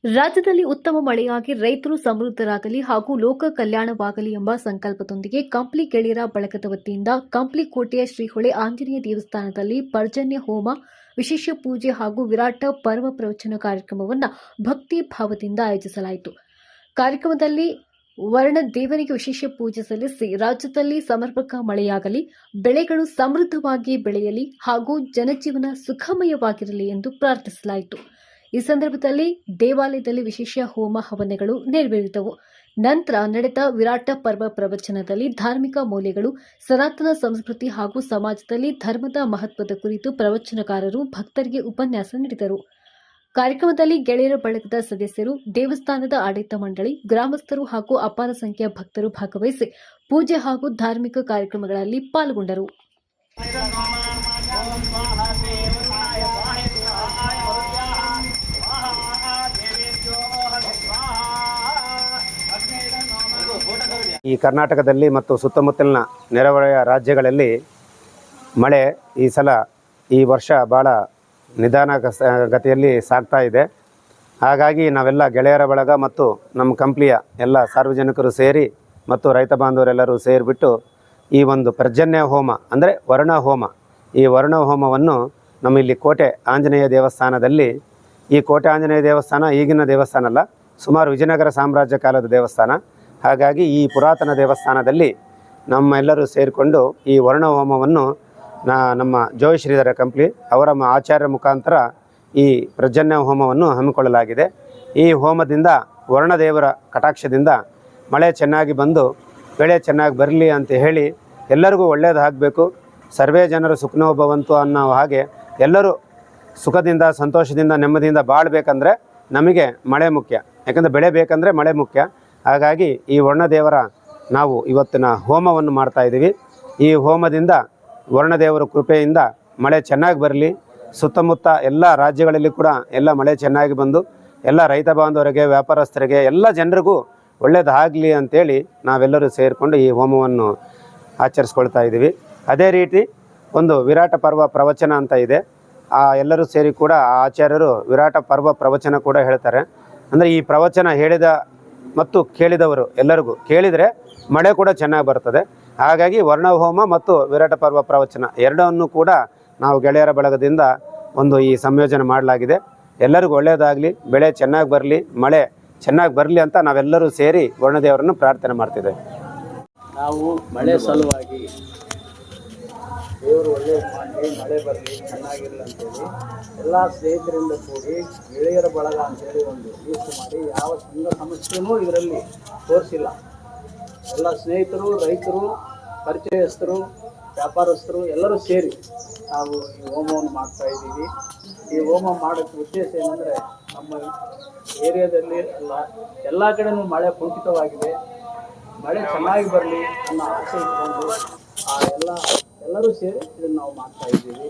ರಾಜ್ಯದಲ್ಲಿ ಉತ್ತಮ ಮಳೆಯಾಗಿ ರೈತರು ಸಮೃದ್ಧರಾಗಲಿ ಹಾಗೂ ಲೋಕ ಕಲ್ಯಾಣವಾಗಲಿ ಎಂಬ ಸಂಕಲ್ಪದೊಂದಿಗೆ ಕಂಪ್ಲಿ ಗೆಳೆಯರ ಬಳಗದ ವತಿಯಿಂದ ಕಂಪ್ಲಿ ಕೋಟೆಯ ಶ್ರೀಹೊಳೆ ಆಂಜನೇಯ ದೇವಸ್ಥಾನದಲ್ಲಿ ಪರ್ಜನ್ಯ ಹೋಮ, ವಿಶೇಷ ಪೂಜೆ ಹಾಗೂ ವಿರಾಟ ಪರ್ವ ಪ್ರವಚನ ಕಾರ್ಯಕ್ರಮವನ್ನು ಭಕ್ತಿ ಭಾವದಿಂದ ಆಯೋಜಿಸಲಾಯಿತು. ಕಾರ್ಯಕ್ರಮದಲ್ಲಿ ವರ್ಣ ದೇವರಿಗೆ ವಿಶೇಷ ಪೂಜೆ ಸಲ್ಲಿಸಿ ರಾಜ್ಯದಲ್ಲಿ ಸಮರ್ಪಕ ಮಳೆಯಾಗಲಿ, ಬೆಳೆಗಳು ಸಮೃದ್ಧವಾಗಿ ಬೆಳೆಯಲಿ ಹಾಗೂ ಜನಜೀವನ ಸುಖಮಯವಾಗಿರಲಿ ಎಂದು ಪ್ರಾರ್ಥಿಸಲಾಯಿತು. ಈ ಸಂದರ್ಭದಲ್ಲಿ ದೇವಾಲಯದಲ್ಲಿ ವಿಶೇಷ ಹೋಮ ಹವನಗಳು ನೆರವೇರಿದವು. ನಂತರ ನಡೆದ ವಿರಾಟ ಪರ್ವ ಪ್ರವಚನದಲ್ಲಿ ಧಾರ್ಮಿಕ ಮೌಲ್ಯಗಳು, ಸನಾತನ ಸಂಸ್ಕೃತಿ ಹಾಗೂ ಸಮಾಜದಲ್ಲಿ ಧರ್ಮದ ಮಹತ್ವದ ಕುರಿತು ಪ್ರವಚನಕಾರರು ಭಕ್ತರಿಗೆ ಉಪನ್ಯಾಸ ನೀಡಿದರು. ಕಾರ್ಯಕ್ರಮದಲ್ಲಿ ಗೆಳೆಯರ ಬಳಗದ ಸದಸ್ಯರು, ದೇವಸ್ಥಾನದ ಆಡಳಿತ ಮಂಡಳಿ, ಗ್ರಾಮಸ್ಥರು ಹಾಗೂ ಅಪಾರ ಸಂಖ್ಯೆಯ ಭಕ್ತರು ಭಾಗವಹಿಸಿ ಪೂಜೆ ಹಾಗೂ ಧಾರ್ಮಿಕ ಕಾರ್ಯಕ್ರಮಗಳಲ್ಲಿ ಪಾಲ್ಗೊಂಡರು. ಈ ಕರ್ನಾಟಕದಲ್ಲಿ ಮತ್ತು ಸುತ್ತಮುತ್ತಲಿನ ನೆರೆಹೊರೆಯ ರಾಜ್ಯಗಳಲ್ಲಿ ಮಳೆ ಈ ವರ್ಷ ಭಾಳ ನಿಧಾನಗತಿಯಲ್ಲಿ ಸಾಗ್ತಾ ಇದೆ. ಹಾಗಾಗಿ ನಾವೆಲ್ಲ ಗೆಳೆಯರ ಬಳಗ ಮತ್ತು ನಮ್ಮ ಕಂಪ್ಲಿಯ ಎಲ್ಲ ಸಾರ್ವಜನಿಕರು ಸೇರಿ ಮತ್ತು ರೈತ ಬಾಂಧವರೆಲ್ಲರೂ ಸೇರಿಬಿಟ್ಟು ಈ ಒಂದು ಪರ್ಜನ್ಯ ಹೋಮ ಅಂದರೆ ವರ್ಣ ಹೋಮ, ಈ ವರ್ಣ ಹೋಮವನ್ನು ನಮ್ಮಲ್ಲಿ ಕೋಟೆ ಆಂಜನೇಯ ದೇವಸ್ಥಾನದಲ್ಲಿ, ಈ ಕೋಟೆ ಆಂಜನೇಯ ದೇವಸ್ಥಾನ ಈಗಿನ ದೇವಸ್ಥಾನ ಅಲ್ಲ, ಸುಮಾರು ವಿಜಯನಗರ ಸಾಮ್ರಾಜ್ಯ ಕಾಲದ ದೇವಸ್ಥಾನ. ಹಾಗಾಗಿ ಈ ಪುರಾತನ ದೇವಸ್ಥಾನದಲ್ಲಿ ನಮ್ಮೆಲ್ಲರೂ ಸೇರಿಕೊಂಡು ಈ ವರ್ಣ ಹೋಮವನ್ನು ನಮ್ಮ ಜೋಯಿ ಶ್ರೀಧರ ಕಂಪ್ಲಿ ಅವರ ಆಚಾರ್ಯರ ಮುಖಾಂತರ ಈ ಪರ್ಜನ್ಯ ಹೋಮವನ್ನು ಹಮ್ಮಿಕೊಳ್ಳಲಾಗಿದೆ. ಈ ಹೋಮದಿಂದ ವರ್ಣದೇವರ ಕಟಾಕ್ಷದಿಂದ ಮಳೆ ಚೆನ್ನಾಗಿ ಬಂದು ಬೆಳೆ ಚೆನ್ನಾಗಿ ಬರಲಿ ಅಂತ ಹೇಳಿ ಎಲ್ಲರಿಗೂ ಒಳ್ಳೆಯದಾಗಬೇಕು, ಸರ್ವೇ ಜನರು ಸುಖನೋ ಭವಂತು ಅನ್ನೋ ಹಾಗೆ ಎಲ್ಲರೂ ಸುಖದಿಂದ ಸಂತೋಷದಿಂದ ನೆಮ್ಮದಿಯಿಂದ ಬಾಳಬೇಕಂದ್ರೆ ನಮಗೆ ಮಳೆ ಮುಖ್ಯ, ಯಾಕಂದರೆ ಬೆಳೆ ಬೇಕಂದರೆ ಮಳೆ ಮುಖ್ಯ. ಹಾಗಾಗಿ ಈ ವರ್ಣದೇವರ ನಾವು ಇವತ್ತಿನ ಹೋಮವನ್ನು ಮಾಡ್ತಾಯಿದ್ದೀವಿ. ಈ ಹೋಮದಿಂದ ವರ್ಣದೇವರ ಕೃಪೆಯಿಂದ ಮಳೆ ಚೆನ್ನಾಗಿ ಬರಲಿ, ಸುತ್ತಮುತ್ತ ಎಲ್ಲ ರಾಜ್ಯಗಳಲ್ಲಿ ಕೂಡ ಎಲ್ಲ ಮಳೆ ಚೆನ್ನಾಗಿ ಬಂದು ಎಲ್ಲ ರೈತ ಬಾಂಧವರಿಗೆ, ವ್ಯಾಪಾರಸ್ಥರಿಗೆ, ಎಲ್ಲ ಜನರಿಗೂ ಒಳ್ಳೆಯದಾಗಲಿ ಅಂಥೇಳಿ ನಾವೆಲ್ಲರೂ ಸೇರಿಕೊಂಡು ಈ ಹೋಮವನ್ನು ಆಚರಿಸ್ಕೊಳ್ತಾ ಇದ್ದೀವಿ. ಅದೇ ರೀತಿ ಒಂದು ವಿರಾಟ ಪರ್ವ ಪ್ರವಚನ ಅಂತ ಇದೆ. ಎಲ್ಲರೂ ಸೇರಿ ಕೂಡ ಆ ಆಚಾರ್ಯರು ವಿರಾಟ ಪರ್ವ ಪ್ರವಚನ ಕೂಡ ಹೇಳ್ತಾರೆ. ಅಂದರೆ ಈ ಪ್ರವಚನ ಹೇಳಿದ ಮತ್ತು ಕೇಳಿದವರು ಎಲ್ಲರಿಗೂ ಕೇಳಿದರೆ ಮಳೆ ಕೂಡ ಚೆನ್ನಾಗಿ ಬರ್ತದೆ. ಹಾಗಾಗಿ ವರ್ಣಹೋಮ ಮತ್ತು ವಿರಾಟ ಪರ್ವ ಪ್ರವಚನ ಎರಡನ್ನೂ ಕೂಡ ನಾವು ಗೆಳೆಯರ ಬಳಗದಿಂದ ಒಂದು ಈ ಸಂಯೋಜನೆ ಮಾಡಲಾಗಿದೆ. ಎಲ್ಲರಿಗೂ ಒಳ್ಳೆಯದಾಗಲಿ, ಬೆಳೆ ಚೆನ್ನಾಗಿ ಬರಲಿ, ಮಳೆ ಚೆನ್ನಾಗಿ ಬರಲಿ ಅಂತ ನಾವೆಲ್ಲರೂ ಸೇರಿ ವರ್ಣದೇವರನ್ನು ಪ್ರಾರ್ಥನೆ ಮಾಡ್ತಿದ್ದೇವೆ. ನಾವು ಮಳೆ ಸಲುವಾಗಿ ದೇವರು ಒಳ್ಳೆಯ ಮಾಡಿ ಮಳೆ ಬರಲಿ, ಚೆನ್ನಾಗಿರಲಿ ಅಂತೇಳಿ ಎಲ್ಲ ಸ್ನೇಹಿತರಿಂದ ಕೂಡಿ ಗೆಳೆಯರ ಬಳಗ ಅಂತೇಳಿ ಒಂದು ಲೀಸ್ಟ್ ಮಾಡಿ ಯಾವ ಸಮಸ್ಯೆನೂ ಇದರಲ್ಲಿ ತೋರಿಸಿಲ್ಲ. ಎಲ್ಲ ಸ್ನೇಹಿತರು, ರೈತರು, ಪರಿಚಯಸ್ಥರು, ವ್ಯಾಪಾರಸ್ಥರು ಎಲ್ಲರೂ ಸೇರಿ ನಾವು ಈ ಹೋಮವನ್ನು ಮಾಡ್ತಾಯಿದ್ದೀವಿ. ಈ ಹೋಮ ಮಾಡೋಕ್ಕೆ ಉದ್ದೇಶ ಏನಂದರೆ ನಮ್ಮ ಏರಿಯಾದಲ್ಲಿ ಎಲ್ಲ ಕಡೆಯೂ ಮಳೆ ಕುಂಠಿತವಾಗಿದೆ, ಮಳೆ ಚೆನ್ನಾಗಿ ಬರಲಿ ಅನ್ನೋ ಆಸೆ ಇಟ್ಕೊಂಡು ಎಲ್ಲರೂ ಸೇರಿ ಇದನ್ನು ನಾವು ಮಾಡ್ತಾಯಿದ್ದೀವಿ.